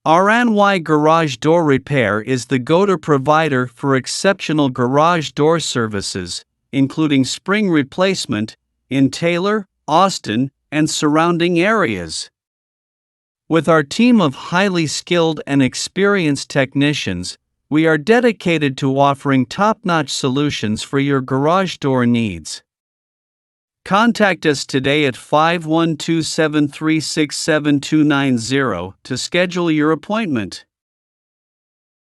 doorR&Y Garage Door Repair is the go-to provider for exceptional garage door services, including spring replacement, in Taylor, Austin, and surrounding areas. With our team of highly skilled and experienced technicians, we are dedicated to offering top-notch solutions for your garage door needs. Contact us today at 512-736-7290 to schedule your appointment.